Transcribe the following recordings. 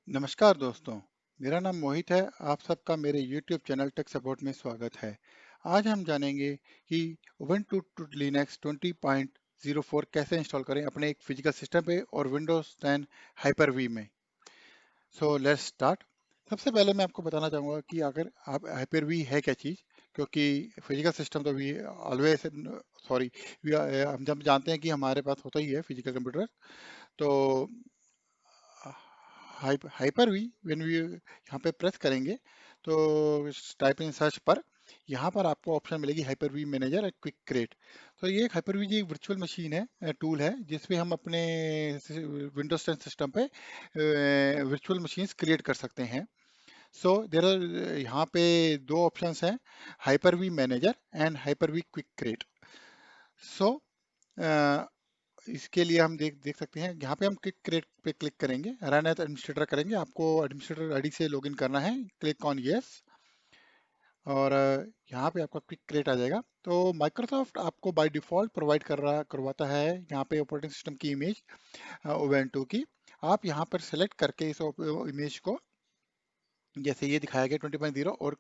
नमस्कार दोस्तों, मेरा नाम मोहित है। आप सबका मेरे YouTube चैनल टेक सपोर्ट में स्वागत है। आज हम जानेंगे कि Ubuntu to Linux 20.04 कैसे इंस्टॉल करें अपने एक फिजिकल सिस्टम पे और Windows 10 Hyper-V में। So let's start. सबसे पहले मैं आपको बताना चाहूँगा कि अगर आप Hyper-V है क्या चीज़, क्योंकि फिजिकल सिस्टम तो वी ऑलवेज सॉरी हम जब जानते हैं कि हमारे पास होता ही है फिजिकल कंप्यूटर। तो हाइपर वी व्हेन वी यहाँ पे प्रेस करेंगे तो टाइप इन सर्च पर यहाँ पर आपको ऑप्शन मिलेगी hyper V manager and quick create. तो ये एक हाइपर वी जी एक वर्चुअल मशीन है, टूल है जिसपे हम अपने विंडोज 10 सिस्टम पे वर्चुअल मशीन्स क्रिएट कर सकते हैं। सो देर आर यहाँ पे दो ऑप्शंस हैं, Hyper V manager and Hyper V quick create. So इसके लिए हम देख देख सकते हैं, यहाँ पे हम क्लिक क्रिएट पे क्लिक करेंगे, रन एज एडमिनिस्ट्रेटर करेंगे। आपको एडमिनिस्ट्रेटर आईडी से लॉगिन करना है, क्लिक ऑन यस। और यहाँ पे आपका क्विक क्रिएट आ जाएगा। तो माइक्रोसॉफ्ट आपको बाय डिफॉल्ट प्रोवाइड करवाता है यहाँ पे ऑपरेटिंग सिस्टम की इमेज उबुंटू की। आप यहाँ पर सेलेक्ट करके इस इमेज को, जैसे ये दिखाया गया 20.0 और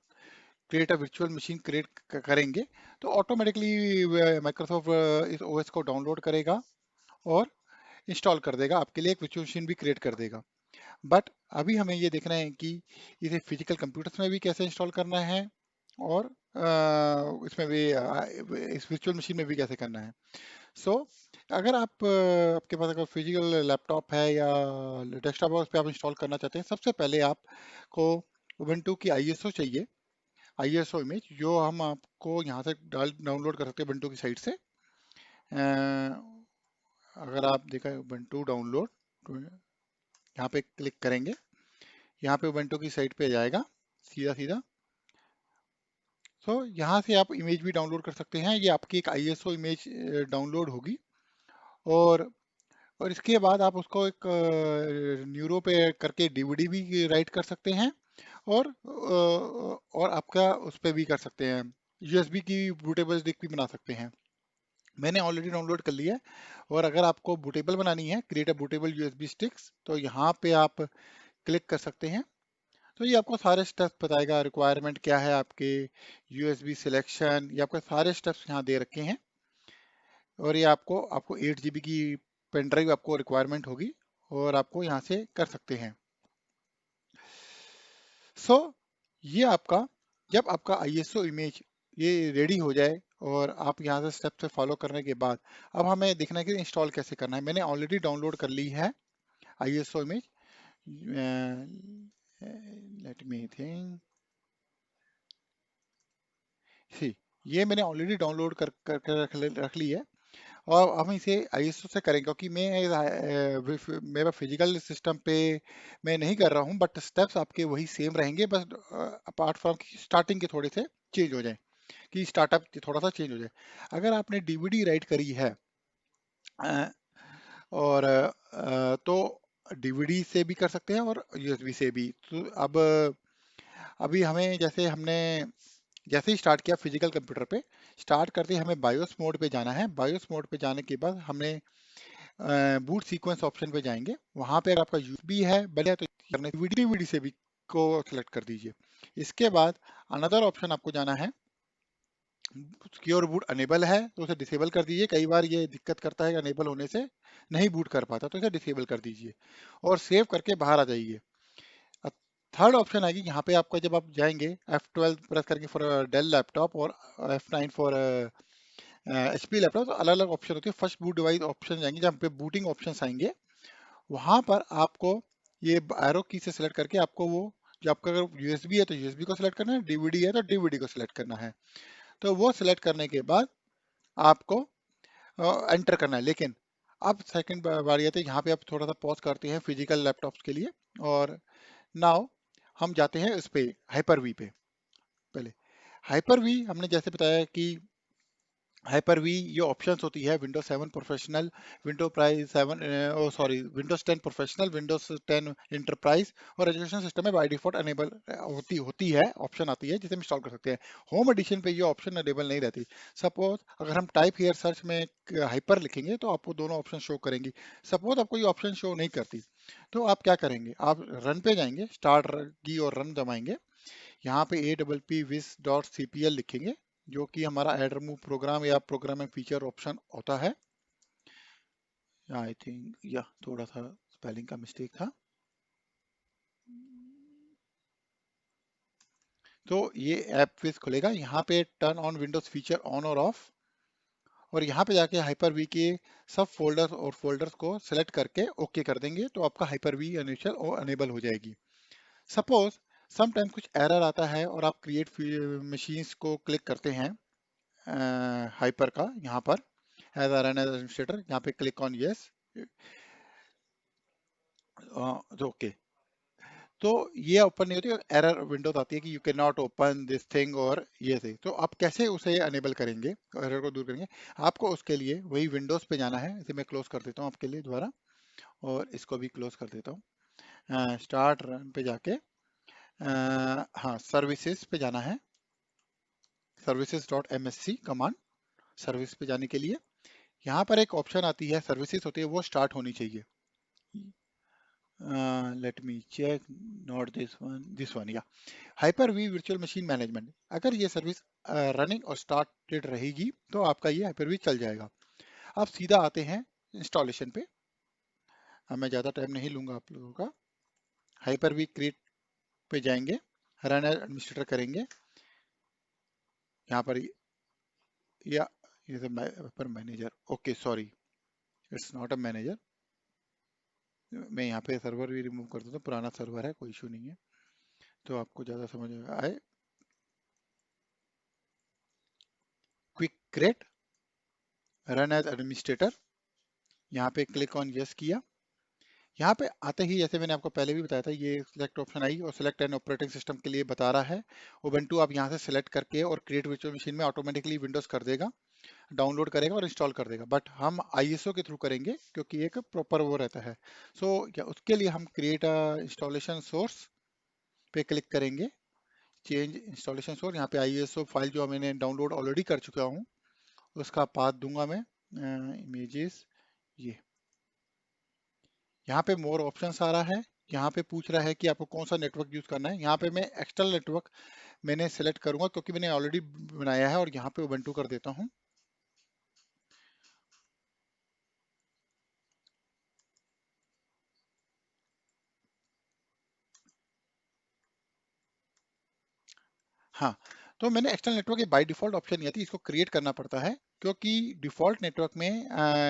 create a virtual machine create करेंगे, तो ऑटोमेटिकली माइक्रोसॉफ्ट इस ओएस को डाउनलोड करेगा और इंस्टॉल कर देगा, आपके लिए एक वर्चुअल मशीन भी क्रिएट कर देगा। बट अभी हमें ये देखना है कि इसे फिजिकल कंप्यूटर्स में भी कैसे इंस्टॉल करना है और इसमें भी इस वर्चुअल मशीन में भी कैसे करना है। सो अगर आपके पास अगर फिजिकल लैपटॉप है या डेस्कटॉप है, उस पर आप इंस्टॉल करना चाहते हैं, सबसे पहले आपको उबुंटू की आईएसओ चाहिए। आईएसओ इमेज जो हम आपको यहाँ से डाउनलोड कर सकते हैं उबुंटू की साइट से। अगर आप देखा उबुंटू डाउनलोड, तो यहाँ पे क्लिक करेंगे, यहाँ पे उबुंटू की साइट पे जाएगा सीधा सीधा। तो यहाँ से आप इमेज भी डाउनलोड कर सकते हैं। ये आपकी एक आईएसओ इमेज डाउनलोड होगी और इसके बाद आप उसको एक न्यूरो पे करके डीवीडी भी राइट कर सकते हैं और आपका उस पे भी कर सकते हैं, यूएसबी की बूटेबल डिस्क भी बना सकते हैं। मैंने ऑलरेडी डाउनलोड कर लिया है। और अगर आपको बूटेबल बनानी है, create a bootable USB sticks, तो यहाँ पे आप क्लिक कर सकते हैं। तो ये आपको सारे स्टेप्स बताएगा, रिक्वायरमेंट क्या है आपके, यूएसबी सिलेक्शन, ये आपके सारे स्टेप्स यहाँ दे रखे हैं। और ये आपको 8 GB की पेन ड्राइव आपको रिक्वायरमेंट होगी और आपको यहाँ से कर सकते हैं। सो ये आपका, जब आपका आईएसओ इमेज ये रेडी हो जाए और आप यहाँ से स्टेप से फॉलो करने के बाद, अब हमें देखना है कि इंस्टॉल कैसे करना है। मैंने ऑलरेडी डाउनलोड कर ली है ISO image. Let me think, see ये मैंने ऑलरेडी डाउनलोड कर रख ली है। और हम इसे आईएसओ से करेंगे, क्योंकि मेरा फिजिकल सिस्टम पे मैं नहीं कर रहा हूँ, बट स्टेप्स आपके वही सेम रहेंगे, बस अपार्ट फ्रॉम की स्टार्टिंग के थोड़े से चेंज हो जाए, कि स्टार्टअप थोड़ा सा चेंज हो जाए। अगर आपने डीवीडी राइट करी है अ, और तो डीवीडी से भी कर सकते हैं और यूएसबी से भी। तो अब अभी हमें, जैसे ही स्टार्ट किया फिजिकल कंप्यूटर पे, स्टार्ट करते ही हमें बायोस मोड पे जाना है। बायोस मोड पे जाने के बाद हमें बूट सीक्वेंस ऑप्शन पे जाएंगे। वहां पे अगर आपका यूएसबी है बढ़िया, तो करने डीवीडी से भी को सेलेक्ट कर दीजिए। इसके बाद अनदर ऑप्शन आपको जाना है, सिक्योर बूट अनेबल है तो उसे डिसेबल कर दीजिए। कई बार ये दिक्कत करता है, अनेबल होने से नहीं बूट कर पाता, तो इसे डिसेबल कर दीजिए और सेव करके बाहर आ जाइए। थर्ड ऑप्शन आएगी यहाँ पे आपका, जब आप जाएंगे F12 प्रेस करेंगे फॉर डेल लैपटॉप और F9 फॉर HP लैपटॉप, तो अलग अलग ऑप्शन होती है। फर्स्ट बूट डिवाइस ऑप्शन जाएंगे, जहाँ पे बूटिंग ऑप्शन आएंगे, वहां पर आपको ये एरो की से सिलेक्ट करके आपको वो, जो आपका अगर यूएसबी है तो यूएसबी को सिलेक्ट करना है, डीवीडी है तो डीवीडी को सिलेक्ट करना है। तो वो सिलेक्ट करने के बाद आपको एंटर करना है। लेकिन अब सेकंड बारी आती है, यहाँ पे आप थोड़ा सा पॉज करते हैं फिजिकल लैपटॉप्स के लिए। और नाउ हम जाते हैं इस पे, हाइपर वी पे। पहले हाइपर वी हमने जैसे बताया कि हाइपर वी ये ऑप्शंस होती है Windows 7 professional, window price 7 Windows 10 professional, Windows 10 enterprise और एजुकेशन सिस्टम में बाय डिफॉल्ट अनेबल होती होती है, ऑप्शन आती है जिसे हम इंस्टॉल कर सकते हैं। होम एडिशन पे ये ऑप्शन अनेबल नहीं रहती। सपोज अगर हम टाइप हियर सर्च में हाइपर लिखेंगे तो आपको दोनों ऑप्शन शो करेंगी। सपोज आपको ये ऑप्शन शो नहीं करती तो आप क्या करेंगे, आप रन पे जाएंगे, स्टार्ट की और रन दबाएंगे। यहाँ पे ए डबल पी विस डॉट सी पी एल लिखेंगे, जो कि हमारा ऐड रिमूव प्रोग्राम या प्रोग्राम एंड फीचर ऑप्शन होता है। आई थिंक या थोड़ा सा स्पेलिंग का मिस्टेक था। तो ये ऐप विस खुलेगा, यहाँ पे turn on Windows feature on और ऑफ, और यहाँ पे जाके हाइपर वी के सब फोल्डर्स और फोल्डर्स को सिलेक्ट करके ओके कर देंगे तो आपका हाइपर वी इनिशियल और अनेबल हो जाएगी। सपोज समटाइम कुछ एरर आता है और आप क्रिएट मशीन्स को क्लिक करते हैं हाइपर का, यहाँ पर एज आर एन एडमिनिस्ट्रेटर यहाँ पे क्लिक ऑन यस, ओके। तो ये ओपन नहीं होती, एरर विंडोज आती है कि you can not open this thing और ये थी। तो आप कैसे उसे अनेबल करेंगे, एरर को दूर करेंगे? आपको उसके लिए वही विंडोज पे जाना है। इसे मैं क्लोज कर देता हूँ आपके लिए दोबारा, और इसको भी क्लोज कर देता हूँ। स्टार्ट रन पे जाके हाँ सर्विसेज पे जाना है, services dot M S C command, service पे जाने के लिए यहाँ पर एक ऑप्शन आती है, सर्विसेज होती है वो स्टार्ट होनी चाहिए। Let me check, not this one या Hyper V virtual machine management. अगर ये सर्विस रनिंग और स्टार्टेड रहेगी तो आपका ये हाइपर वी चल जाएगा। अब सीधा आते हैं इंस्टॉलेशन पे। मैं ज़्यादा टाइम नहीं लूंगा आप लोगों का। हाइपर वी क्रिएट पे जाएंगे, रन एज एडमिनिस्ट्रेटर करेंगे यहाँ पर, या ये पर manager, okay sorry, it's not a manager. मैं यहाँ पे सर्वर भी रिमूव कर देता हूँ, पुराना सर्वर है, कोई इशू नहीं है, तो आपको ज़्यादा समझ में आए। Quick create run as administrator, यहाँ पे क्लिक ऑन यस किया। यहाँ पे आते ही जैसे मैंने आपको पहले भी बताया था, ये सिलेक्ट ऑप्शन आई और सिलेक्ट एन ऑपरेटिंग सिस्टम के लिए बता रहा है। उबंटू आप यहाँ से सिलेक्ट करके और क्रिएट वर्चुअल मशीन में ऑटोमेटिकली विंडोज कर देगा, डाउनलोड करेगा और इंस्टॉल कर देगा। बट हम आईएसओ के थ्रू करेंगे क्योंकि एक प्रॉपर वो रहता है। सो उसके लिए हम क्रिएट इंस्टॉलेशन सोर्स पे क्लिक करेंगे, चेंज इंस्टॉलेशन सोर्स, यहाँ पे आईएसओ फाइल जो मैंने डाउनलोड ऑलरेडी कर चुका हूँ उसका पाथ दूंगा मैं, इमेजेस ये। यहाँ पे मोर ऑप्शंस आ रहा है, यहाँ पे पूछ रहा है कि आपको कौन सा नेटवर्क यूज करना है। यहाँ पे मैं एक्सटर्नल नेटवर्क मैंने सेलेक्ट करूंगा क्योंकि मैंने ऑलरेडी बनाया है, और यहाँ पे उबंटू कर देता हूँ। हाँ, तो मैंने एक्सटर्नल नेटवर्क, ये बाय डिफॉल्ट ऑप्शन नहीं आती, इसको क्रिएट करना पड़ता है क्योंकि डिफॉल्ट नेटवर्क में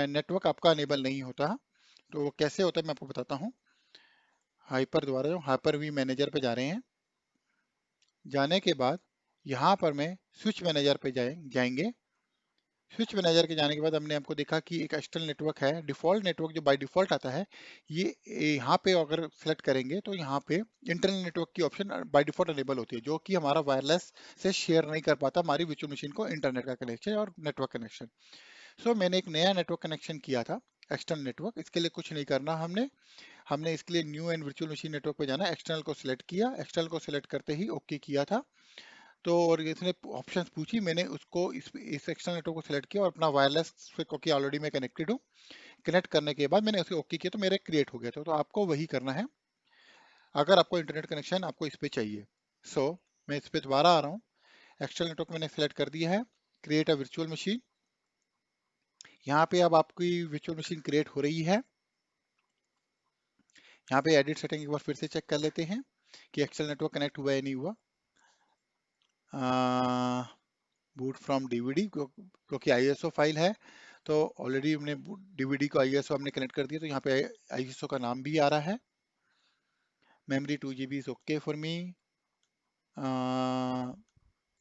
नेटवर्क आपका अनेबल नहीं होता। तो वो कैसे होता है मैं आपको बताता हूँ। हाइपर द्वारा जो हाइपर वी मैनेजर पे जा रहे हैं, जाने के बाद यहाँ पर मैं स्विच मैनेजर पे जाएंगे। स्विच मैनेजर के जाने के बाद हमने आपको देखा कि एक एक्सटर्नल नेटवर्क है, डिफॉल्ट नेटवर्क जो बाय डिफॉल्ट आता है, ये यहाँ पे अगर सेलेक्ट करेंगे तो यहाँ पे इंटरनल नेटवर्क की ऑप्शन बाय डिफॉल्ट अनेबल होती है, जो कि हमारा वायरलेस से शेयर नहीं कर पाता हमारी वर्चुअल मशीन को इंटरनेट का कनेक्शन और नेटवर्क कनेक्शन। सो मैंने एक नया नेटवर्क कनेक्शन किया था, एक्सटर्नल नेटवर्क। इसके लिए कुछ नहीं करना, हमने हमने इसके लिए new and virtual machine network पे जाना, एक्सटर्नल को सिलेक्ट किया, एक्सटर्नल को सिलेक्ट करते ही ओके किया था। तो और इसने ऑप्शंस पूछी, मैंने उसको इस एक्सटर्नल नेटवर्क को सिलेक्ट किया और अपना वायरलेस से, क्योंकि ऑलरेडी मैं कनेक्टेड हूँ, कनेक्ट करने के बाद मैंने उसे ओके किया तो मेरे क्रिएट हो गया था। तो आपको वही करना है अगर आपको इंटरनेट कनेक्शन आपको इस पे चाहिए। सो मैं इस पे दोबारा आ रहा हूँ, एक्सटर्नल नेटवर्क मैंने सेलेक्ट कर दिया है, क्रिएट अ वर्चुअल मशीन। यहाँ पे अब आपकी वर्चुअल मशीन क्रिएट हो रही है। यहाँ पे एडिट सेटिंग एक बार फिर से चेक कर लेते हैं कि एक्सटर्नल नेटवर्क कनेक्ट हुआ या नहीं हुआ। बूट फ्रॉम डीवीडी, क्योंकि आईएसओ फाइल है तो ऑलरेडी हमने डीवीडी को आईएसओ हमने कनेक्ट कर दिया, तो यहाँ पे आईएसओ का नाम भी आ रहा है। Memory 2 GB is okay for me.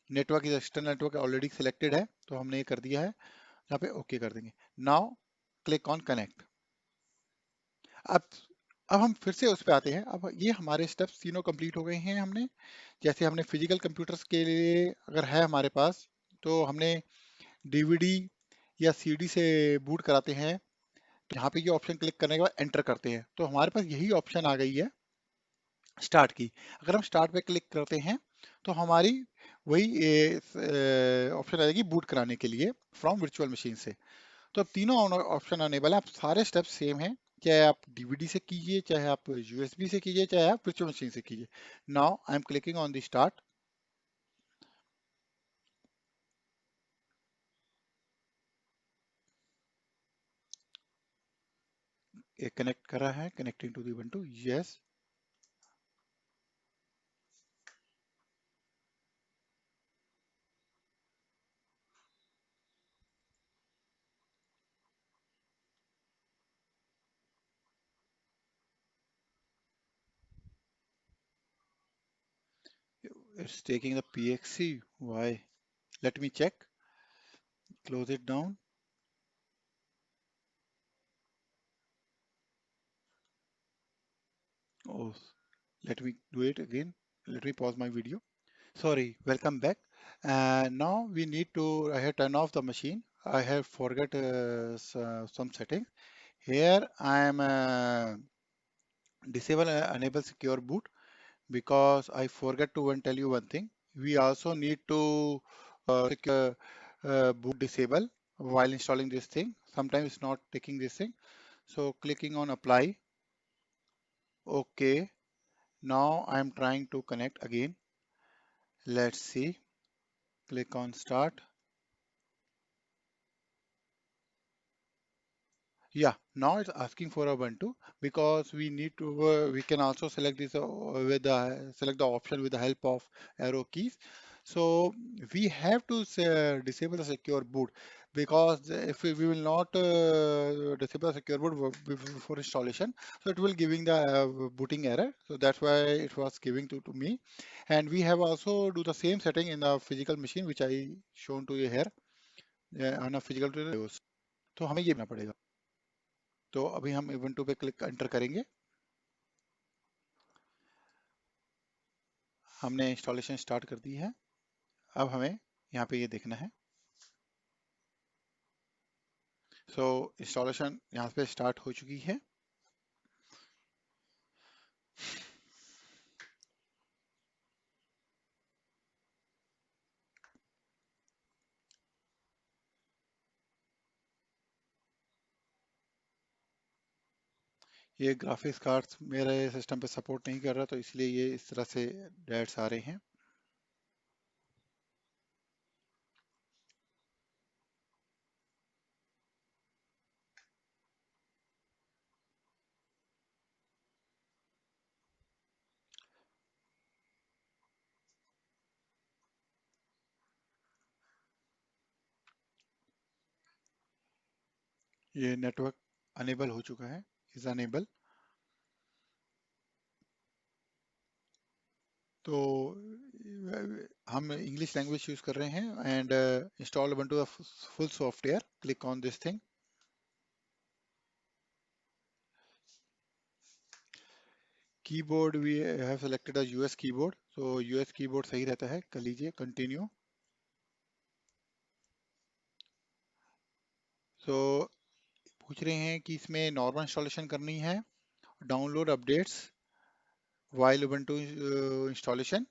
Network is external network already selected है तो हमने ये कर दिया है, यहाँ पे ओके कर देंगे। Now click on connect. अब अब हम फिर से उस पे आते हैं। अब ये हमारे स्टेप्स तीनों कंप्लीट हो गए हैं। हमने जैसे हमने फिजिकल कंप्यूटर्स के लिए अगर है हमारे पास, तो हमने डीवीडी या सीडी से बूट कराते हैं, तो यहाँ पे ये ऑप्शन क्लिक करने के बाद एंटर करते हैं, तो हमारे पास यही ऑप्शन आ गई है स्टार्ट की। अगर हम स्टार्ट पे क्लिक करते हैं तो हमारी वही ऑप्शन आ जाएगी बूट कराने के लिए फ्रॉम वर्चुअल मशीन से। तो अब तीनों ऑप्शन अनेबल है, आप सारे स्टेप्स सेम हैं, चाहे आप डीवीडी से कीजिए, चाहे आप यूएसबी से कीजिए, चाहे आप वर्चुअल मशीन से कीजिए। Now I am clicking on the start. ये कनेक्ट कर रहा है, connecting to the Ubuntu, yes. It's taking the PXC. Why? Let me check. Close it down. Oh, let me do it again. Let me pause my video. Sorry, welcome back. Now we need to, I have turned off the machine. I have forgot some settings. Here I am disable enable secure boot, because I forgot to tell you one thing. We also need to secure boot disable while installing this thing. Sometimes it's not taking this thing. So clicking on apply. Okay. Now I'm trying to connect again. Let's see. Click on start. Yeah, now it's asking for Ubuntu, because we need to, we can also select this with the, select the option with the help of arrow keys. So we have to disable the secure boot, because if we will not disable the secure boot before installation, so it will giving the booting error. So that's why it was giving to me. And we have also do the same setting in the physical machine, which I shown to you here on a physical to, तो हमें ये करना पड़ेगा। तो अभी हम इवेंटो पे click enter करेंगे। हमने इंस्टॉलेशन स्टार्ट कर दी है। अब हमें यहाँ पे ये देखना है। सो इंस्टॉलेशन यहाँ पे स्टार्ट हो चुकी है। ये ग्राफिक्स कार्ड्स मेरे सिस्टम पे सपोर्ट नहीं कर रहा, तो इसलिए ये इस तरह से डैट्स आ रहे हैं। ये नेटवर्क अनेबल हो चुका है, इज अनेबल। तो हम इंग्लिश लैंग्वेज यूज कर रहे हैं। And install Ubuntu full software, click on this thing. Keyboard we have selected a US keyboard, तो यूएस कीबोर्ड सही रहता है, कर लीजिए कंटिन्यू। सो पूछ रहे हैं कि इसमें नॉर्मल इंस्टॉलेशन करनी है, download updates while Ubuntu installation,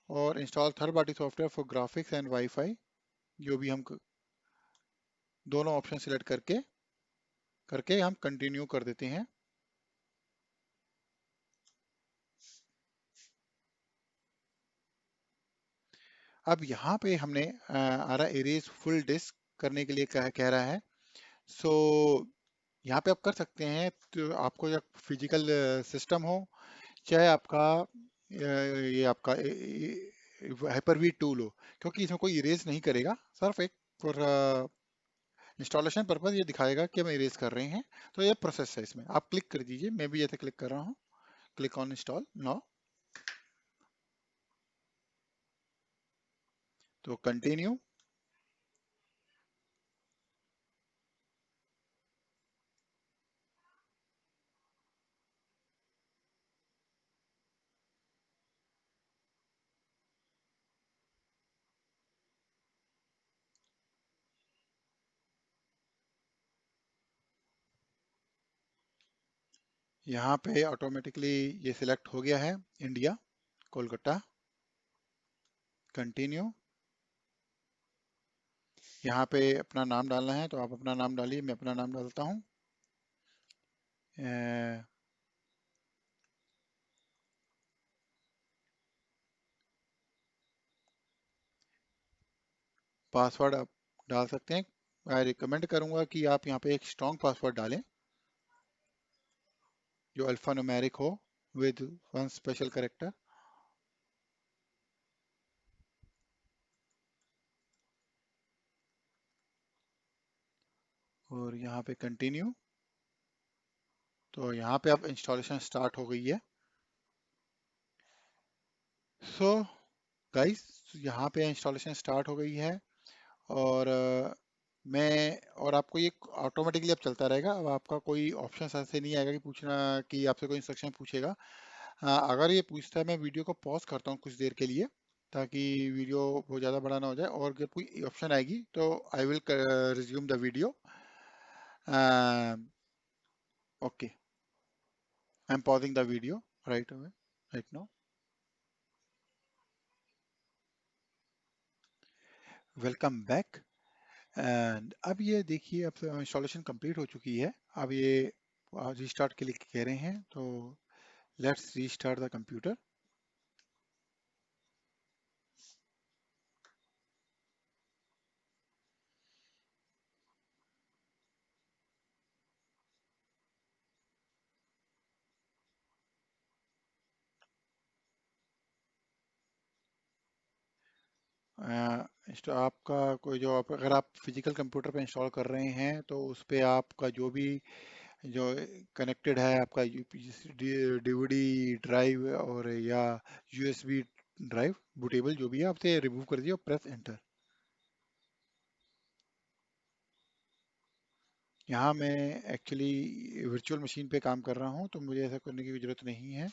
और install third party software for graphics and WiFi. जो भी हम दोनों ऑप्शन सिलेक्ट करके हम कंटिन्यू कर देते हैं। अब यहाँ पे हमने आ रहा इरेज फुल डिस्क करने के लिए कह रहा है। सो यहाँ पे आप कर सकते हैं, तो आपको जब फिजिकल सिस्टम हो, चाहे आपका ये आपका हाइपर वी टूल हो, क्योंकि इसमें कोई इरेज नहीं करेगा, सिर्फ एक फॉर इंस्टॉलेशन पर्पज ये दिखाएगा कि हम इरेज कर रहे हैं। तो ये प्रोसेस है, इसमें आप क्लिक कर दीजिए, मैं भी ऐसे क्लिक कर रहा हूँ। Click on install now. तो कंटिन्यू। यहाँ पे ऑटोमेटिकली ये सिलेक्ट हो गया है, इंडिया कोलकाता। कंटिन्यू। यहाँ पे अपना नाम डालना है तो आप अपना नाम डालिए, मैं अपना नाम डालता हूँ। पासवर्ड आप डाल सकते हैं। मैं रिकमेंड करूँगा कि आप यहाँ पे एक स्ट्रॉन्ग पासवर्ड डालें जो अल्फा न्यूमेरिक हो विद वन स्पेशल कैरेक्टर। और यहाँ पे कंटिन्यू। तो यहाँ पे अब इंस्टॉलेशन स्टार्ट हो गई है। सो गाइस, यहाँ पे इंस्टॉलेशन स्टार्ट हो गई है। और मैं और आपको ये ऑटोमेटिकली अब चलता रहेगा। अब आपका कोई ऑप्शन ऐसे नहीं आएगा कि पूछना कि आपसे कोई इंस्ट्रक्शन पूछेगा। अगर ये पूछता है, मैं वीडियो को पॉज करता हूँ कुछ देर के लिए ताकि वीडियो बहुत ज़्यादा बड़ा ना हो जाए। और जब कोई ऑप्शन आएगी तो I will resume the video. Okay, I am pausing the video right away, right now. Welcome back. And अब ये देखिए, अब इंस्टॉलेशन कंप्लीट हो चुकी है। अब ये रीस्टार्ट के लिए कह रहे हैं, तो लेट्स रीस्टार्ट द कंप्यूटर। आपका कोई जो अगर आप फिजिकल कंप्यूटर पे इंस्टॉल कर रहे हैं तो उस पे आपका जो भी जो कनेक्टेड है, आपका डीवीडी ड्राइव और या यूएसबी ड्राइव, बूटेबल जो भी है, आपसे रिमूव कर दिए और प्रेस एंटर। यहाँ मैं एक्चुअली वर्चुअल मशीन पे काम कर रहा हूँ तो मुझे ऐसा करने की जरूरत नहीं है।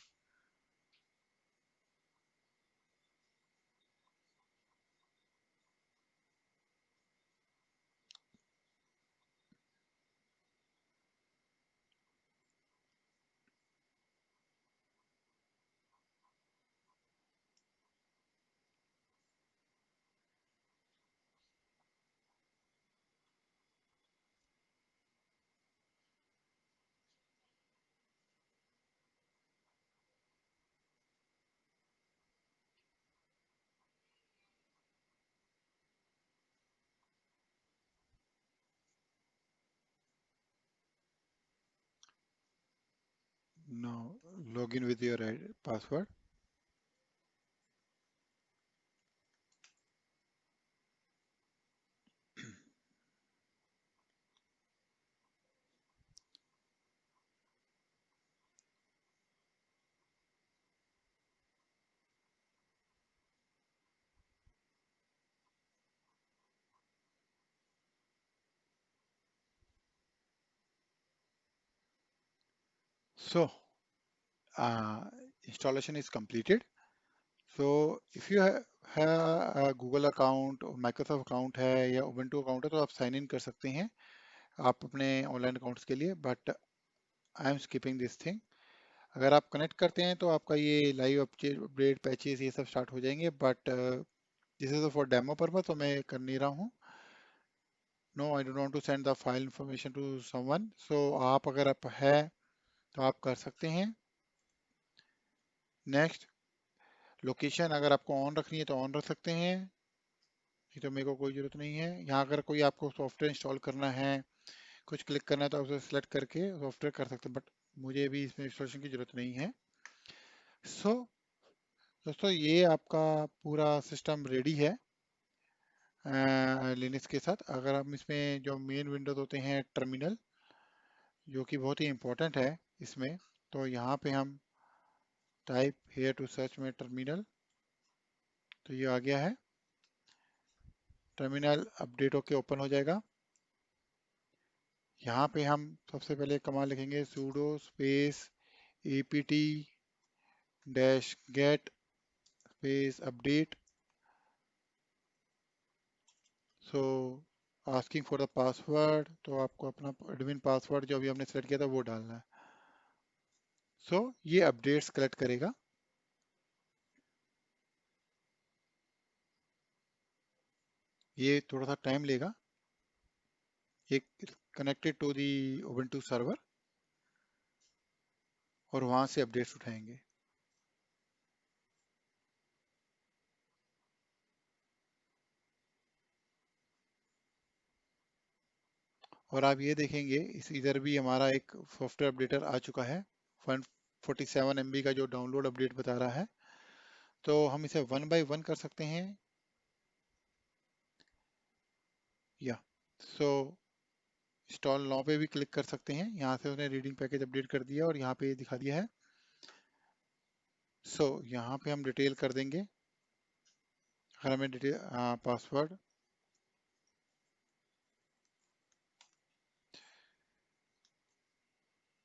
No, log in with your password. So installation is completed. So if you have a Google account और Microsoft अकाउंट है या Ubuntu अकाउंट है तो आप साइन इन कर सकते हैं आप अपने ऑनलाइन अकाउंट्स के लिए, but I am skipping this thing. अगर आप कनेक्ट करते हैं तो आपका ये लाइव अपडेट पैचेस ये सब स्टार्ट हो जाएंगे, but this is for demo purpose, तो मैं कर नहीं रहा हूँ। No, I don't want to send the file information to someone. So आप अगर आप है तो आप कर सकते हैं। नेक्स्ट, लोकेशन अगर आपको ऑन रखनी है तो ऑन रख सकते हैं, नहीं तो मेरे को कोई ज़रूरत नहीं है। यहाँ अगर कोई आपको सॉफ्टवेयर इंस्टॉल करना है, कुछ क्लिक करना है, तो आप उसे सिलेक्ट करके सॉफ्टवेयर कर सकते हैं, बट मुझे भी इसमें इंस्टॉलेशन की ज़रूरत नहीं है। सो दोस्तों, ये आपका पूरा सिस्टम रेडी है लिनक्स के साथ। अगर हम इसमें जो मेन विंडोज होते हैं टर्मिनल, जो कि बहुत ही इंपॉर्टेंट है इसमें, तो यहाँ पे हम टाइप हेयर टू सर्च में टर्मिनल, तो ये आ गया है। टर्मिनल अपडेट होके ओपन हो जाएगा। यहाँ पे हम सबसे पहले कमांड लिखेंगे sudo space apt dash get space update. So asking for the password, तो आपको अपना एडमिन पासवर्ड जो अभी हमने सेलेक्ट किया था वो डालना है। सो ये अपडेट्स कलेक्ट करेगा। ये थोड़ा सा टाइम लेगा। ये connected to the Ubuntu server और वहां से अपडेट्स उठाएंगे। और आप ये देखेंगे इस इधर भी हमारा एक सॉफ्टवेयर अपडेटर आ चुका है। 147 MB का जो डाउनलोड अपडेट बता रहा है। तो हम इसे वन बाय वन कर सकते हैं। या सो इंस्टॉल नाउ पे भी क्लिक कर सकते हैं। यहाँ से उसने रीडिंग पैकेज अपडेट कर दिया और यहाँ पे दिखा दिया है। सो यहाँ पे हम डिटेल कर देंगे। अगर हमें डिटेल पासवर्ड,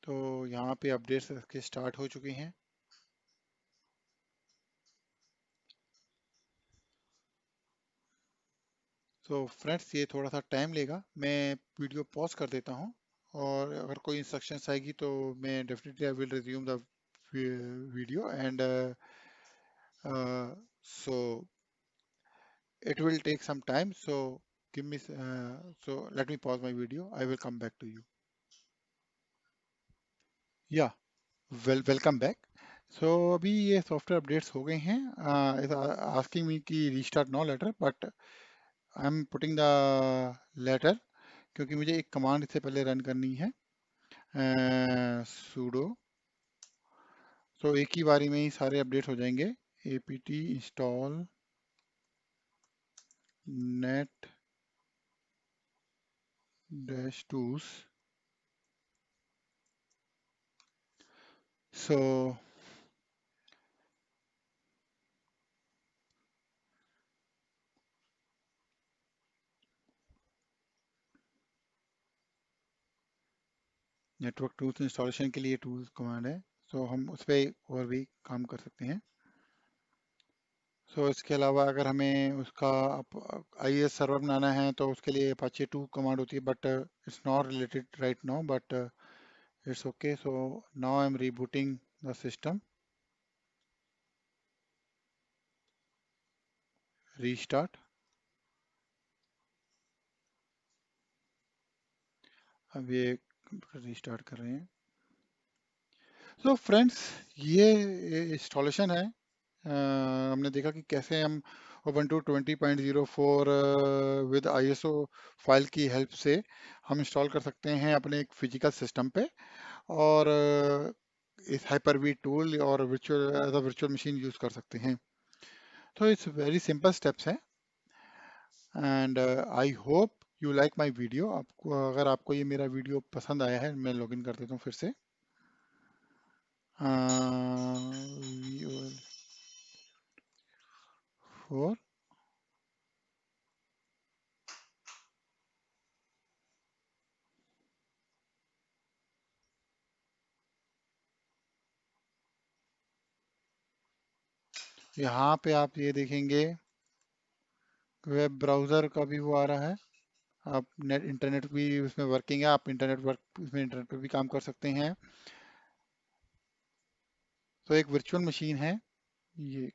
तो यहाँ पे अपडेट्स के स्टार्ट हो चुके हैं। तो फ्रेंड्स ये थोड़ा सा टाइम लेगा। मैं वीडियो पॉज कर देता हूँ और अगर कोई इंस्ट्रक्शंस आएगी तो मैं definitely I will resume the video and so it will take some time, so give me so let me pause my video. I will come back to you. Yeah, welcome back. So अभी ये software updates हो गए हैं। Asking me कि restart no later, but I am putting the later क्योंकि मुझे एक command इससे पहले रन करनी है। sudo, तो एक ही बारी में ही सारे अपडेट हो जाएंगे। apt install net dash tools। so network tools installation के लिए टूल्स कमांड है। सो हम उस पर और भी काम कर सकते हैं। सो इसके अलावा अगर हमें उसका IIS सर्वर बनाना है तो उसके लिए apache 2 कमांड होती है, but it's not related right now, but it's okay. So now I M rebooting the system. Restart. अब ये रीस्टार्ट कर रहे हैं। सो फ्रेंड्स ये इंस्टॉलेशन है। हमने देखा कि कैसे हम Ubuntu 20.04 विद ISO फाइल की हेल्प से हम इंस्टॉल कर सकते हैं अपने एक फिजिकल सिस्टम पे। और इस Hyper-V टूल और virtual as a virtual machine use कर सकते हैं। तो इट्स वेरी सिंपल स्टेप्स हैं and I hope you like my video. आपको अगर आपको ये मेरा वीडियो पसंद आया है, मैं लॉगिन कर देता हूँ फिर से। फोर, यहाँ पे आप ये देखेंगे वेब ब्राउज़र का भी वो आ रहा है। आप नेट इंटरनेट भी उसमें वर्किंग है, आप इंटरनेट वर्क उसमें इंटरनेट पे भी काम कर सकते हैं। तो एक वर्चुअल मशीन है ये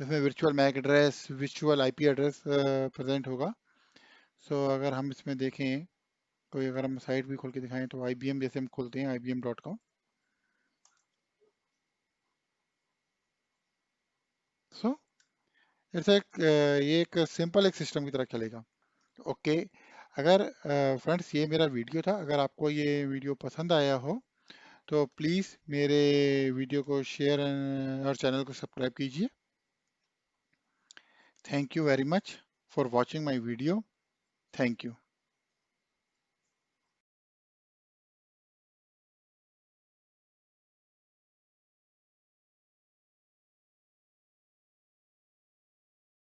इसमें virtual MAC address, virtual IP address present होगा। सो अगर हम इसमें देखें, कोई अगर हम साइट भी खोल के दिखाएं तो IBM जैसे हम खोलते हैं IBM.com। सो इट्स एक ये एक सिंपल एक सिस्टम की तरह चलेगा। ओके। अगर फ्रेंड्स ये मेरा वीडियो था, अगर आपको ये वीडियो पसंद आया हो तो प्लीज़ मेरे वीडियो को शेयर और चैनल को सब्सक्राइब कीजिए। Thank you very much for watching my video. Thank you.